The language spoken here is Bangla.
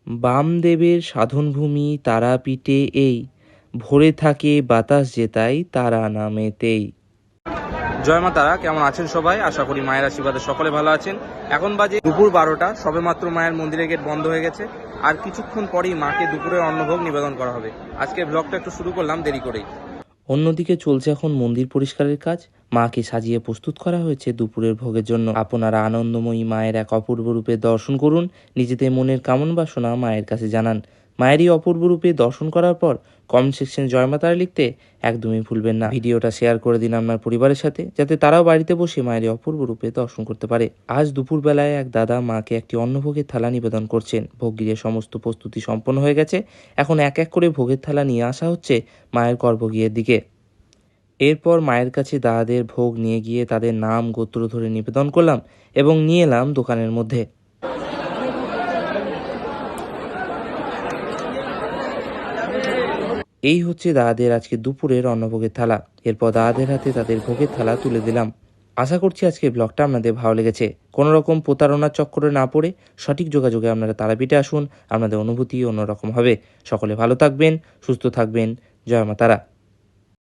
বামদেবের সাধনভূমি তারাপীঠে এই, ভরে থাকে বাতাস যেতাই তারা নামেতেই। জয় মা তারা, কেমন আছেন সবাই? আশা করি মায়ের আশীর্বাদে সকলে ভালো আছেন। এখন বাজে দুপুর 12টা, সবেমাত্র মায়ের মন্দিরের গেট বন্ধ হয়ে গেছে। আর কিছুক্ষণ পরেই মাকে দুপুরের অন্নভোগ নিবেদন করা হবে। আজকের ব্লগটা একটু শুরু করলাম দেরি করেই। অন্যদিকে চলছে এখন মন্দির পরিষ্কারের কাজ। মাকে সাজিয়ে প্রস্তুত করা হয়েছে দুপুরের ভোগের জন্য। আপনারা আনন্দময়ী মায়ের এক অপূর্ব রূপে দর্শন করুন, নিজেদের মনের কামনা বাসনা মায়ের কাছে জানান। মায়ের এই অপূর্ব রূপে দর্শন করার পর কমেন্ট সেকশনে জয় মা তারা লিখতে একদমই ভুলবেন না। ভিডিওটা শেয়ার করে দিন আপনার পরিবারের সাথে, যাতে তারাও বাড়িতে বসে মায়ের এই অপূর্ব রূপে দর্শন করতে পারে। আজ দুপুরবেলায় এক দাদা মাকে একটি অন্নভোগের থালা নিবেদন করছেন। ভোগ গিয়ে সমস্ত প্রস্তুতি সম্পন্ন হয়ে গেছে। এখন এক এক করে ভোগের থালা নিয়ে আসা হচ্ছে মায়ের গর্ভগৃহের দিকে। এরপর মায়ের কাছে দাদাদের ভোগ নিয়ে গিয়ে তাদের নাম গোত্র ধরে নিবেদন করলাম এবং নিয়ে এলাম দোকানের মধ্যে। এই হচ্ছে দাদাদের আজকে দুপুরের অন্নভোগের থালা। এরপর দাদাদের হাতে তাদের ভোগের থালা তুলে দিলাম। আশা করছি আজকের ব্লগটা আপনাদের ভালো লেগেছে। কোনো রকম প্রতারণার চক্করে না পড়ে সঠিক যোগাযোগে আপনারা তারাপীঠে আসুন, আপনাদের অনুভূতি অন্যরকম হবে। সকলে ভালো থাকবেন, সুস্থ থাকবেন। জয় মা তারা।